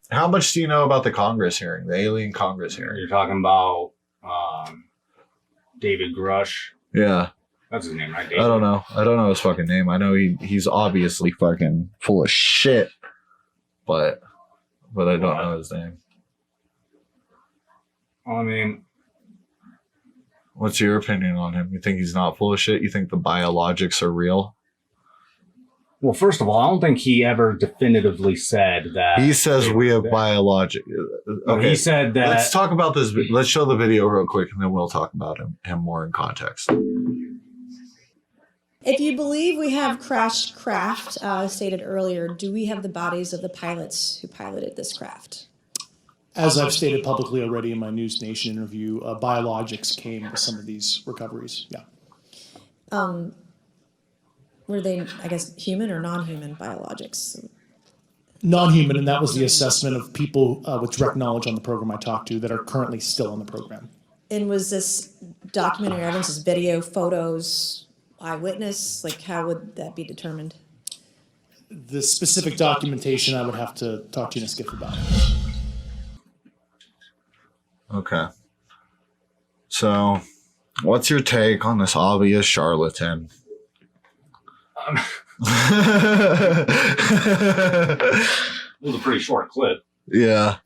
How much do you know about the Congress hearing, the alien Congress hearing? You're talking about David Grush. Yeah. That's his name, right? David? I don't know his fucking name. I know he's obviously fucking full of shit, but I don't know his name. Well, I mean, what's your opinion on him? You think he's not full of shit? You think the biologics are real? Well, first of all, I don't think he ever definitively said that. He says we have biologic. Okay, he said that. Let's talk about this. Let's show the video real quick, and then we'll talk about him more in context. If you believe we have crashed craft, stated earlier, do we have the bodies of the pilots who piloted this craft? As I've stated publicly already in my News Nation interview, biologics came with some of these recoveries. Yeah. Were they, I guess, human or non-human biologics? Non-human, and that was the assessment of people with direct knowledge on the program I talked to that are currently still on the program. And was this documentary evidence, this video, photos, eyewitness? Like, how would that be determined? The specific documentation I would have to talk to Skiff about. Okay. So, what's your take on this obvious charlatan? It was a pretty short clip. Yeah.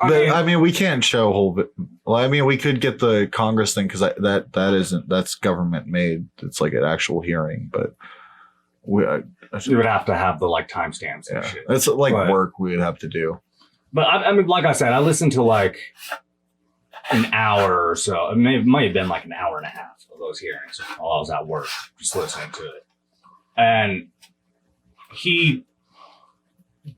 I mean, we can't show whole. Well, I mean, we could get the Congress thing because that's government made. It's like an actual hearing, but we would have to have the like timestamps and shit. It's like work we would have to do. But I mean, like I said, I listened to like an hour or so. It might have been like an hour and a half of those hearings while I was at work, just listening to it. And he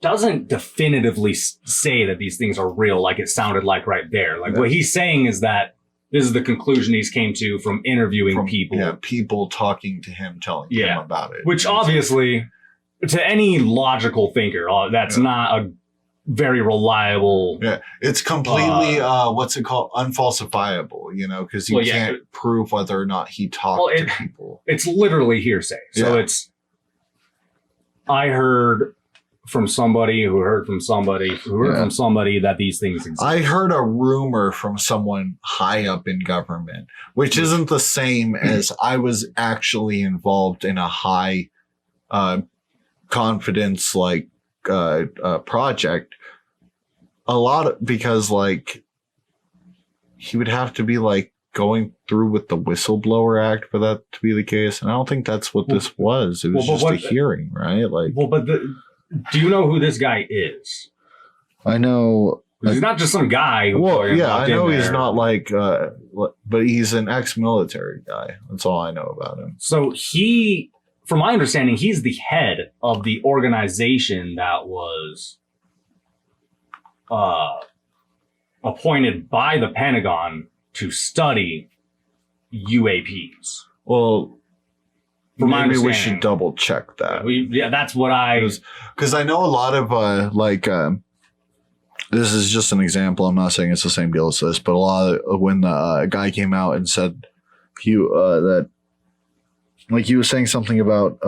doesn't definitively say that these things are real, like it sounded like right there. Like what he's saying is that this is the conclusion he's came to from interviewing people. Yeah, people talking to him, telling him about it. Which obviously, to any logical thinker, that's not a very reliable. Yeah, it's completely what's it called, unfalsifiable. You know, because you can't prove whether or not he talked to people. It's literally hearsay. So it's I heard from somebody who heard from somebody who heard from somebody that these things exist. I heard a rumor from someone high up in government, which isn't the same as I was actually involved in a high confidence like project. A lot because like he would have to be like going through with the Whistleblower Act for that to be the case, and I don't think that's what this was. It was just a hearing, right? Like, do you know who this guy is? I know he's not just some guy. I know he's not like, but he's an ex-military guy. That's all I know about him. So he, from my understanding, he's the head of the organization that was appointed by the Pentagon to study UAPs. Well, from my maybe we should double check that. That's what because I know a lot of this is just an example. I'm not saying it's the same deal as this, but a lot of when the guy came out and said that like he was saying something about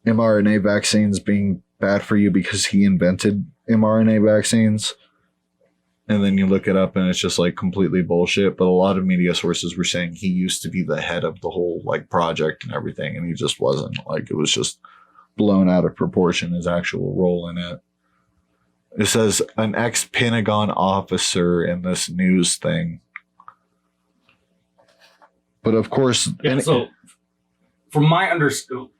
mRNA vaccines being bad for you because he invented mRNA vaccines. And then you look it up and it's just like completely bullshit. But a lot of media sources were saying he used to be the head of the whole like project and everything. And he just wasn't. Like it was just blown out of proportion, his actual role in it. It says an ex-Pentagon officer in this news thing. But of course. So from my understanding,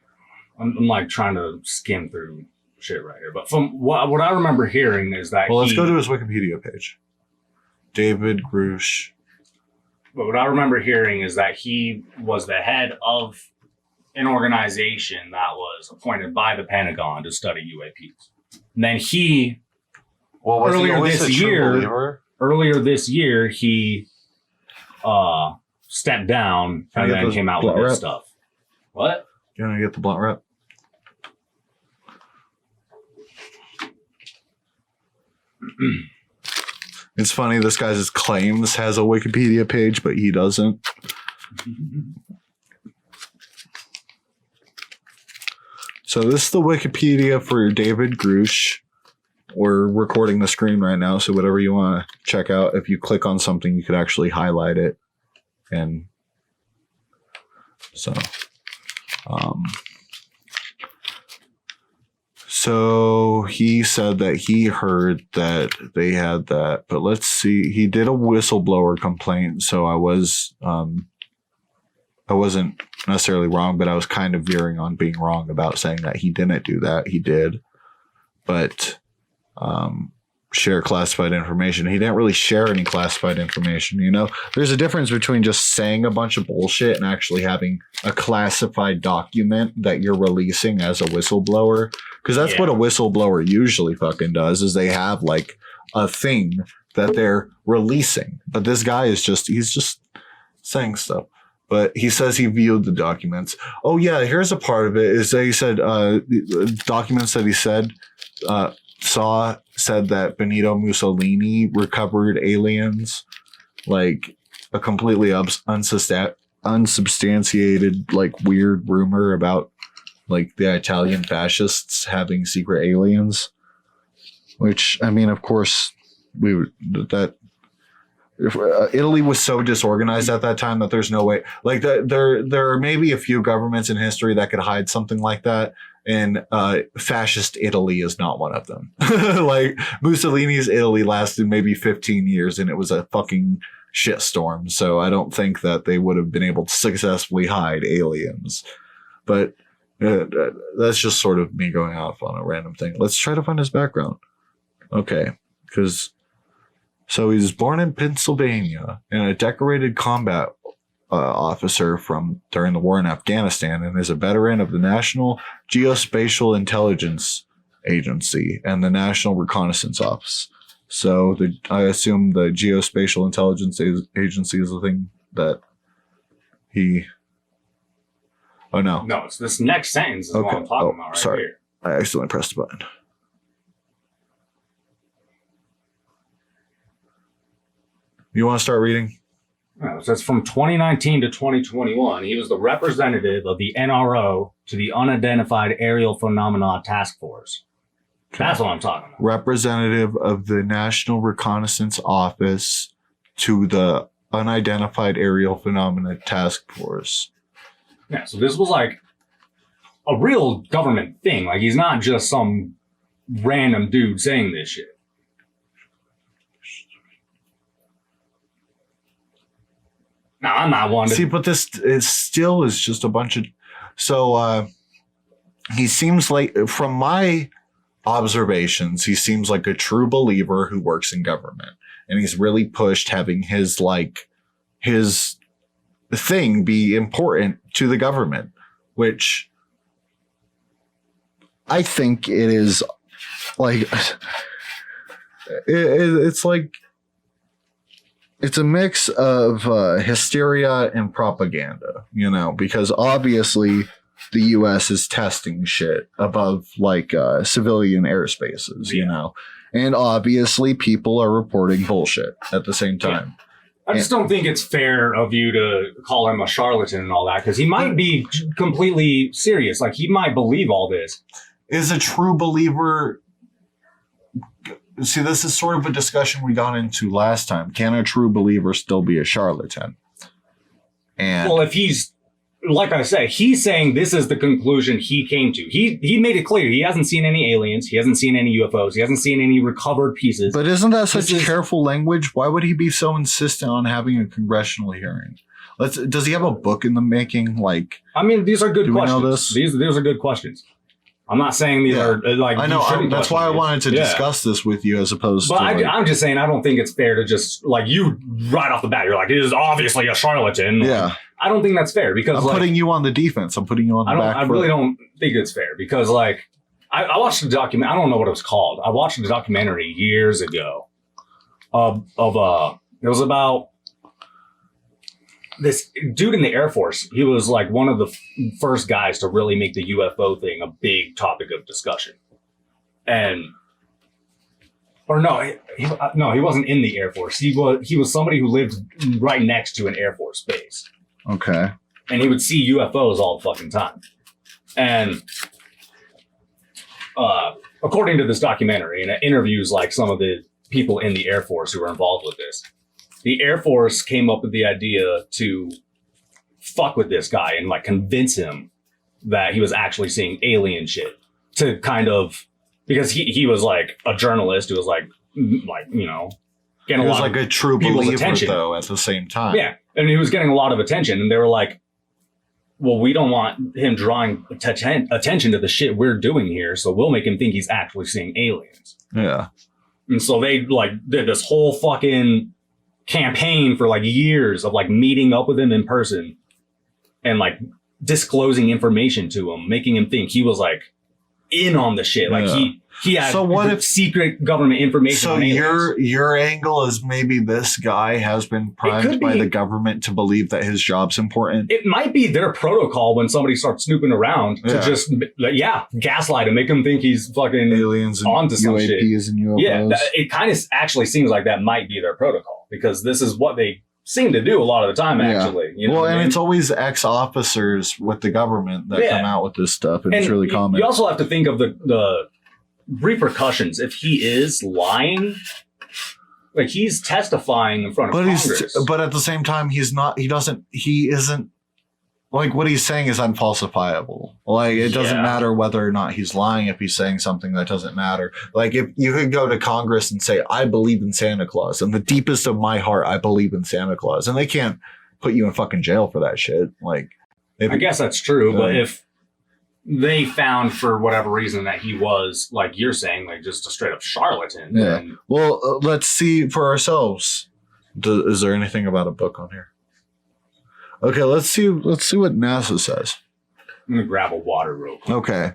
I'm like trying to skim through shit right here. But from what I remember hearing is that let's go to his Wikipedia page. David Grush. But what I remember hearing is that he was the head of an organization that was appointed by the Pentagon to study UAPs. And then he, earlier this year, he stepped down and then came out with this stuff. What? You want to get the blunt wrap? It's funny, this guy's claims has a Wikipedia page, but he doesn't. So this is the Wikipedia for David Grush. We're recording the screen right now, so whatever you want to check out, if you click on something, you could actually highlight it. And so, so he said that he heard that they had that, but let's see. He did a whistleblower complaint, so I wasn't necessarily wrong, but I was kind of veering on being wrong about saying that he didn't do that. He did, but share classified information. He didn't really share any classified information. You know, there's a difference between just saying a bunch of bullshit and actually having a classified document that you're releasing as a whistleblower. Because that's what a whistleblower usually fucking does, is they have like a thing that they're releasing. But this guy is he's just saying stuff. But he says he viewed the documents. Oh yeah, here's a part of it is that he said documents that he said said that Benito Mussolini recovered aliens, like a completely unsubstantiated, like weird rumor about like the Italian fascists having secret aliens. Which, I mean, of course, if, Italy was so disorganized at that time that there's no way. Like there are maybe a few governments in history that could hide something like that. And fascist Italy is not one of them. Like Mussolini's Italy lasted maybe 15 years and it was a fucking shitstorm. So I don't think that they would have been able to successfully hide aliens. But that's just sort of me going off on a random thing. Let's try to find his background. Okay. So he was born in Pennsylvania and a decorated combat officer from during the war in Afghanistan, and is a veteran of the National Geospatial Intelligence Agency and the National Reconnaissance Office. So I assume the Geospatial Intelligence Agency is the thing that he. Oh no! No, it's this next sentence is what I'm talking about right sorry. here. I accidentally pressed the button. You want to start reading? No, it says from 2019 to 2021, he was the representative of the NRO to the Unidentified Aerial Phenomena Task Force. That's what I'm talking about. Representative of the National Reconnaissance Office to the Unidentified Aerial Phenomena Task Force. Yeah, so this was like a real government thing. Like, he's not just some random dude saying this shit. Now, I'm not one to... See, but this is still is just a bunch of... So, he seems like, from my observations, he seems like a true believer who works in government. And he's really pushed having his thing be important to the government, which I think it is like... It's like... It's a mix of hysteria and propaganda, you know, because obviously the U.S. is testing shit above like civilian airspaces, you know, and obviously people are reporting bullshit at the same time. I just don't think it's fair of you to call him a charlatan and all that, because he might be completely serious. Like, he might believe all this. Is a true believer... See, this is sort of a discussion we got into last time. Can a true believer still be a charlatan? And well, if he's, like I said, he's saying this is the conclusion he came to. He made it clear he hasn't seen any aliens, he hasn't seen any UFOs, he hasn't seen any recovered pieces. But isn't that such careful language? Why would he be so insistent on having a congressional hearing? Does he have a book in the making? Like, I mean, these are good do questions. We know this? These are good questions. I'm not saying these are like. I know. That's why I wanted to discuss this with you, as opposed to. But I'm just saying, I don't think it's fair to just like you right off the bat. You're like, it is obviously a charlatan. Yeah. I don't think that's fair because I'm putting you on the defense. I'm putting you on the back foot. I really don't think it's fair because like I watched a document. I don't know what it was called. I watched a documentary years ago of it was about this dude in the Air Force. He was like one of the first guys to really make the UFO thing a big topic of discussion. And, or no, he wasn't in the Air Force. He was somebody who lived right next to an Air Force base. Okay. And he would see UFOs all the fucking time. And according to this documentary, and it interviews like some of the people in the Air Force who were involved with this. The Air Force came up with the idea to fuck with this guy and like convince him that he was actually seeing alien shit, to kind of, because he was like a journalist who was like, you know, getting He a was lot like of a true people's believer, attention. though, at the same time. Yeah. And he was getting a lot of attention, and they were like, well, we don't want him drawing attention to the shit we're doing here, so we'll make him think he's actually seeing aliens. Yeah. And so they like did this whole fucking campaign for like years of like meeting up with him in person and like disclosing information to him, making him think he was like in on the shit. Like Yeah. he had So what if- secret government information. So on aliens. your angle is maybe this guy has been primed could by be. the government to believe that his job's important. It might be their protocol when somebody starts snooping around to Yeah. just, gaslight him, make him think he's fucking Aliens and onto some shit. UAPs and UFOs. Yeah, it kind of actually seems like that might be their protocol, because this is what they seem to do a lot of the time, Yeah. actually. You know Well, what I and mean? it's always ex-officers with the government that Yeah. come out with this stuff, and it's really common. You also have to think of the repercussions if he is lying. Like, he's testifying in front of But Congress. but at the same time, he isn't, like, what he's saying is unfalsifiable. Like, it doesn't Yeah. matter whether or not he's lying if he's saying something that doesn't matter. Like, if you could go to Congress and say, I believe in Santa Claus, and the deepest of my heart, I believe in Santa Claus, and they can't put you in fucking jail for that shit. Like, I guess that's true, but Yeah. if they found for whatever reason that he was, like you're saying, like just a straight up charlatan, Yeah. then well, let's see for ourselves. Is there anything about a book on here? Okay, let's see what NASA says. I'm gonna grab a water real quick. Okay.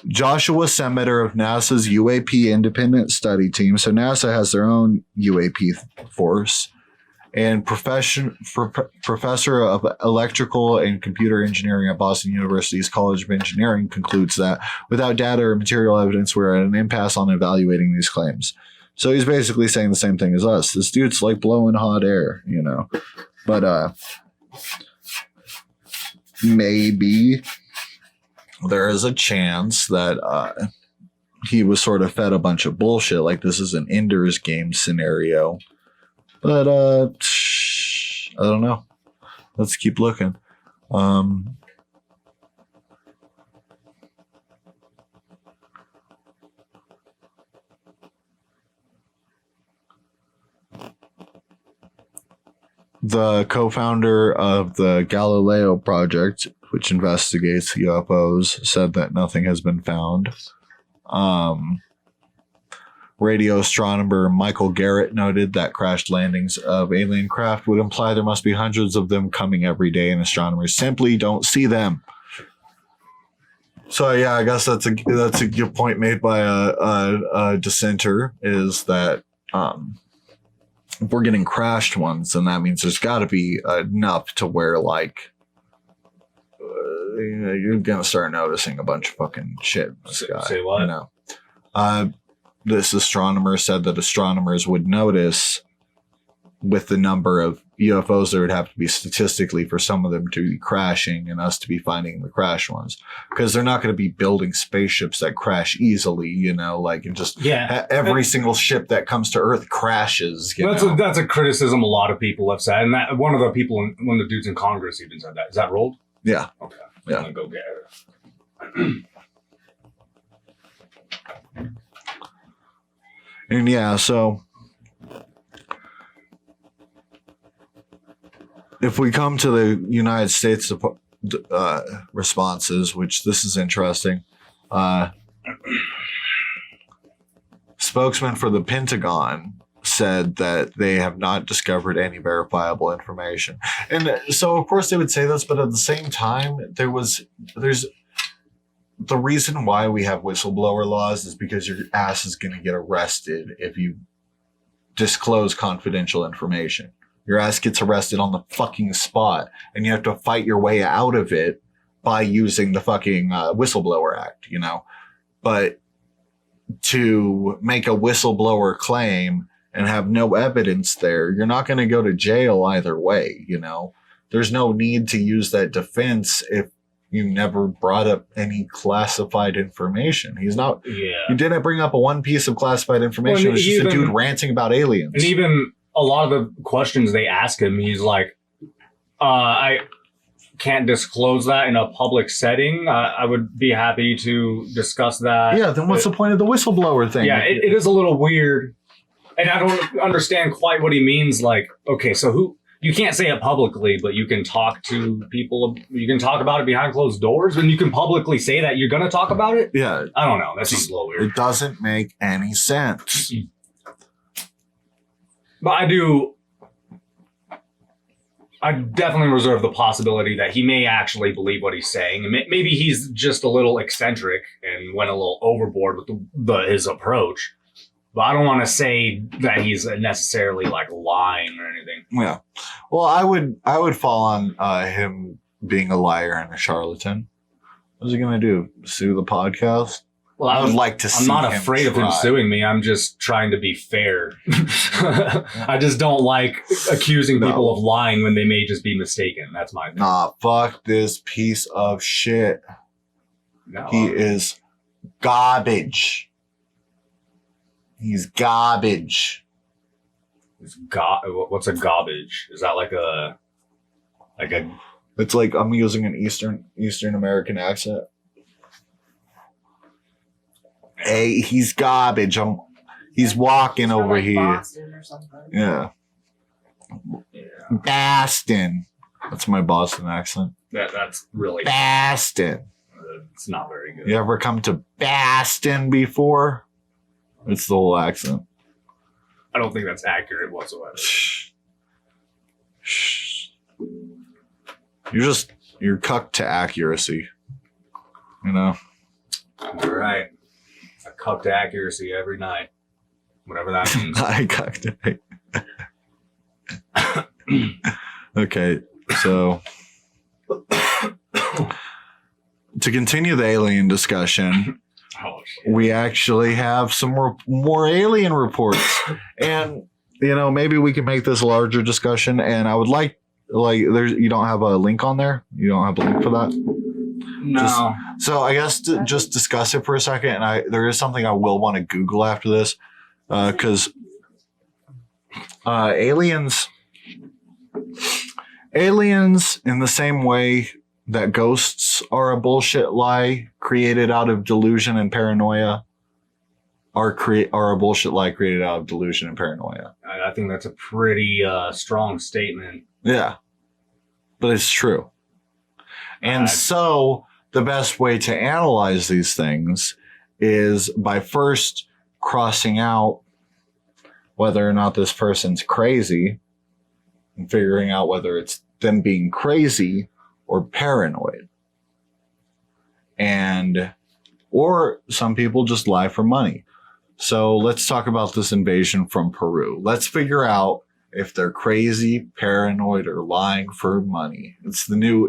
Joshua Semeter of NASA's UAP Independent Study Team. So NASA has their own UAP force. And professor of electrical and computer engineering at Boston University's College of Engineering concludes that without data or material evidence, we're at an impasse on evaluating these claims. So he's basically saying the same thing as us. This dude's like blowing hot air, you know. But maybe there is a chance that he was sort of fed a bunch of bullshit, like this is an Ender's Game scenario. But I don't know. Let's keep looking. The co-founder of the Galileo Project, which investigates UFOs, said that nothing has been found. Radio astronomer Michael Garrett noted that crashed landings of alien craft would imply there must be hundreds of them coming every day, and astronomers simply don't see them. So yeah, I guess that's a good point made by a dissenter, is that if we're getting crashed ones, then that means there's got to be enough to where like you're gonna start noticing a bunch of fucking shit in the sky. Say what? You know, this astronomer said that astronomers would notice with the number of UFOs there would have to be statistically for some of them to be crashing and us to be finding the crashed ones, because they're not going to be building spaceships that crash easily, you know, like, and just every single ship that comes to Earth crashes. That's a criticism a lot of people have said, and that one of the the dudes in Congress even said that. Is that rolled? Yeah. Okay. Yeah. I'm gonna go get it. And yeah, so if we come to the United States responses, which this is interesting, spokesman for the Pentagon said that they have not discovered any verifiable information. And so of course they would say this, but at the same time, there's the reason why we have whistleblower laws is because your ass is going to get arrested if you disclose confidential information. Your ass gets arrested on the fucking spot, and you have to fight your way out of it by using the fucking Whistleblower Act, you know. But to make a whistleblower claim and have no evidence there, you're not going to go to jail either way, you know. There's no need to use that defense if you never brought up any classified information. He's not. Yeah. You didn't bring up one piece of classified information. Well, it was just a even- dude ranting about aliens. And even a lot of the questions they ask him, he's like, I can't disclose that in a public setting. I would be happy to discuss that. Yeah, then what's the point of the whistleblower thing? Yeah, it is a little weird. And I don't understand quite what he means. Like, okay, so you can't say it publicly, but you can talk to people. You can talk about it behind closed doors, and you can publicly say that you're going to talk about it. Yeah, I don't know. That seems a little weird. it doesn't make any sense. But I definitely reserve the possibility that he may actually believe what he's saying. And maybe he's just a little eccentric and went a little overboard with his approach. But I don't want to say that he's necessarily like lying or anything. Yeah. Well, I would fall on him being a liar and a charlatan. What's he gonna do? Sue the podcast? Well, I would like to see I'm not him afraid of him try. suing me. I'm just trying to be fair. I just don't like accusing people of lying when they may just be mistaken. That's my thing. Nah, fuck this piece of shit. No. He is garbage. He's garbage. What's a garbage? Is that like a It's like I'm using an Eastern American accent. Hey, he's garbage. He's walking over like here. Boston or something. Yeah. Baston. That's my Boston accent. that's really Baston. it's not very good. You ever come to Baston before? It's the whole accent. I don't think that's accurate whatsoever. You're cucked to accuracy. You know? You're right. I cuck to accuracy every night. Whatever that means. I cucked it. Okay, so to continue the alien discussion, Oh shit. we actually have some more alien reports. And, you know, maybe we can make this a larger discussion. And I would like there's you don't have a link on there? You don't have a link for that? No. So I guess to just discuss it for a second, and there is something I will want to Google after this, because aliens in the same way that ghosts are a bullshit lie created out of delusion and paranoia, are a bullshit lie created out of delusion and paranoia. I think that's a pretty strong statement. Yeah, but it's true. And so the best way to analyze these things is by first crossing out whether or not this person's crazy and figuring out whether it's them being crazy or paranoid. Or some people just lie for money. So let's talk about this invasion from Peru. Let's figure out if they're crazy, paranoid, or lying for money. It's the new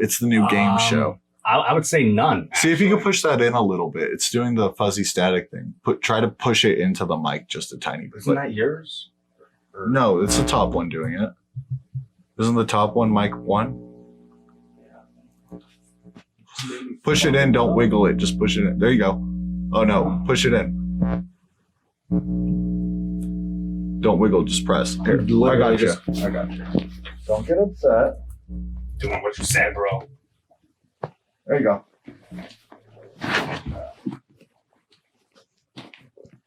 game show. I would say none. See if you can push that in a little bit. It's doing the fuzzy static thing. Try to push it into the mic just a tiny bit. Isn't that yours? Or- No, it's the top one doing it. Isn't the top one mic one? Push it in, don't wiggle it, just push it in. There you go. Oh no, push it in. Don't wiggle, just press. Here, I got you. I got you. Don't get upset. Doing what you said, bro. There you go.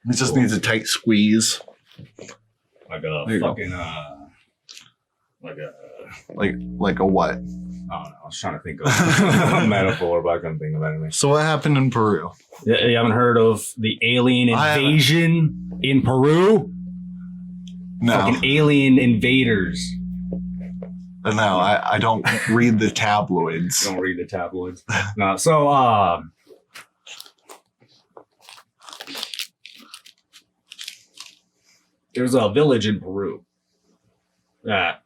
It just needs a tight squeeze. Like There a you go. fucking like a Like a what? I don't know. I was trying to think of a metaphor, but I couldn't think of anything. So what happened in Peru? You haven't heard of the alien I haven't. invasion in Peru? No, Fucking alien invaders. no, I don't read the tabloids. Don't read the tabloids. No, so there's a village in Peru that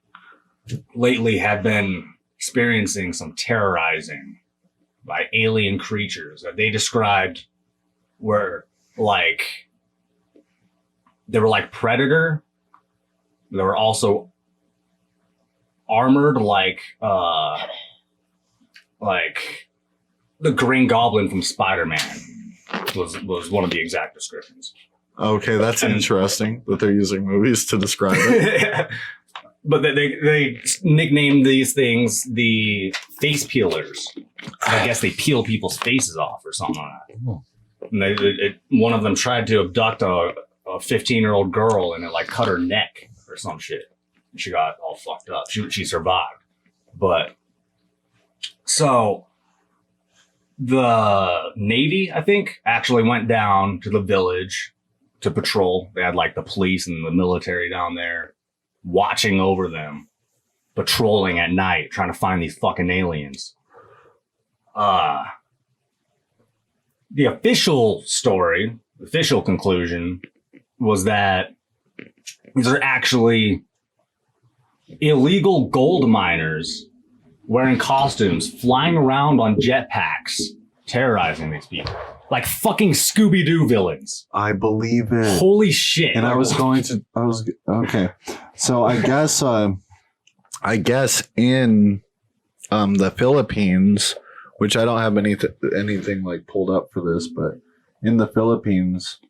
lately had been experiencing some terrorizing by alien creatures that they described were like they were like predator. They were also armored like the Green Goblin from Spider-Man was one of the exact descriptions. Okay, that's interesting that they're using movies to describe it. But they nicknamed these things the face peelers. I guess they peel people's faces off or something like that. And one of them tried to abduct a 15-year-old girl and it like cut her neck or some shit. And she got all fucked up. She survived. But so the Navy, I think, actually went down to the village to patrol. They had like the police and the military down there watching over them, patrolling at night, trying to find these fucking aliens. The official story, official conclusion was that these are actually illegal gold miners wearing costumes, flying around on jetpacks, terrorizing these people. Like fucking Scooby-Doo villains. I believe it. Holy shit. And I was okay. So I guess in the Philippines, which I don't have anything like pulled up for this, but in the Philippines,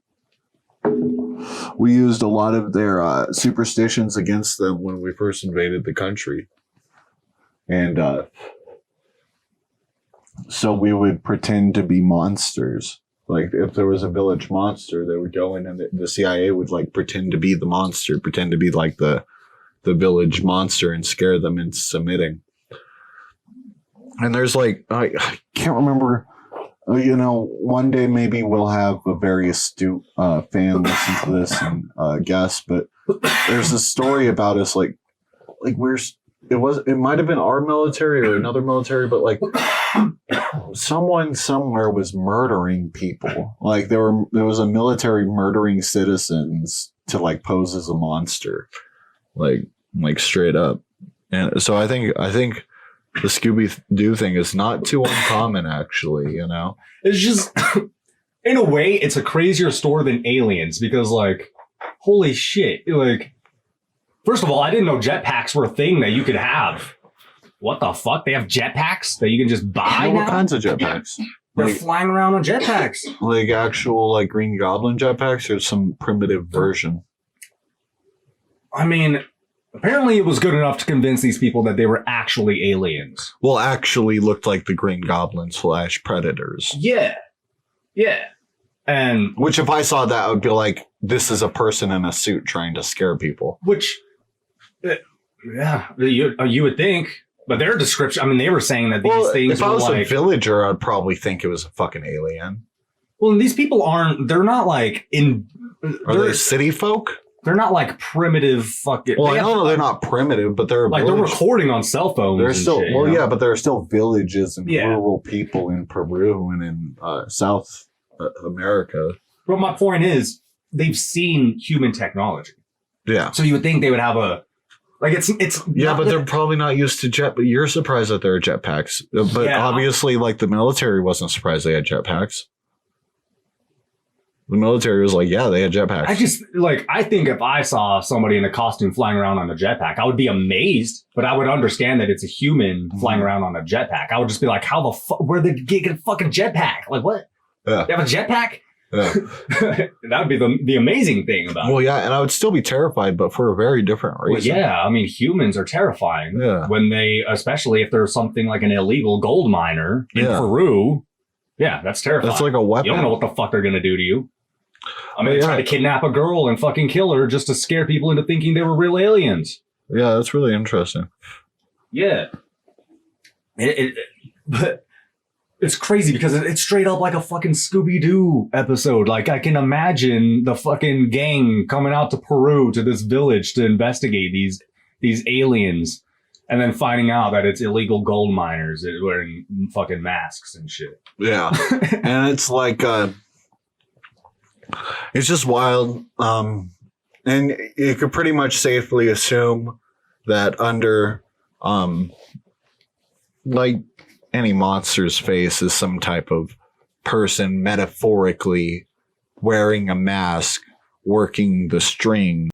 we used a lot of their superstitions against them when we first invaded the country. And so we would pretend to be monsters. Like if there was a village monster, they would go in and the CIA would like pretend to be the monster, pretend to be like the village monster and scare them into submitting. And there's like, I can't remember, one day maybe we'll have a very astute fan listen to this and guess, but there's a story about us like it might have been our military or another military, but like someone somewhere was murdering people. Like there was a military murdering citizens to like pose as a monster, like straight up. And so I think the Scooby-Doo thing is not too uncommon, actually. It's just, in a way, it's a crazier story than Aliens because, like, holy shit, like. First of all, I didn't know jetpacks were a thing that you could have. What the fuck? They have jetpacks that you can just buy now? What kinds of jetpacks? They're flying around on jetpacks. Like actual like Green Goblin jetpacks or some primitive version? I mean, apparently it was good enough to convince these people that they were actually aliens. Well, actually looked like the Green Goblin / Predators. Yeah. Yeah. And which if I saw that, I would be like, this is a person in a suit trying to scare people. Which, yeah, you would think. But their description, I mean, they were saying that these things if I were was like... a villager, I'd probably think it was a fucking alien. Well, these people they're not like Are they city folk? They're not like primitive fucking... Well, I know they're not primitive, but they're like they're recording on cell phones. They're still shit, yeah, but there are still villages and Yeah. rural people in Peru and in South America. But my point is, they've seen human technology, Yeah, so you would think they would have a like. It's yeah, not but that- they're probably not used to jet. But you're surprised that there are jetpacks. But Yeah. obviously, like the military wasn't surprised they had jetpacks. The military was like, yeah, they had jetpacks. I think if I saw somebody in a costume flying around on a jetpack, I would be amazed, but I would understand that it's a human flying around on a jetpack. I would just be like, how the fuck, where did they get a fucking jetpack? Like, what? Yeah. They have a jetpack? Yeah. That would be the amazing thing about it. Well, yeah, and I would still be terrified, but for a very different Well, reason. yeah, I mean, humans are terrifying Yeah. when especially if there's something like an illegal gold miner in Yeah. Peru. Yeah, that's terrifying. That's like a weapon. You don't know what the fuck they're going to do to you. I'm going to Yeah. try to kidnap a girl and fucking kill her just to scare people into thinking they were real aliens. Yeah, that's really interesting. Yeah. But it's crazy because it's straight up like a fucking Scooby-Doo episode. Like, I can imagine the fucking gang coming out to Peru to this village to investigate these aliens and then finding out that it's illegal gold miners wearing fucking masks and shit. Yeah. And it's like it's just wild. And you could pretty much safely assume that under like any monster's face is some type of person metaphorically wearing a mask, working the string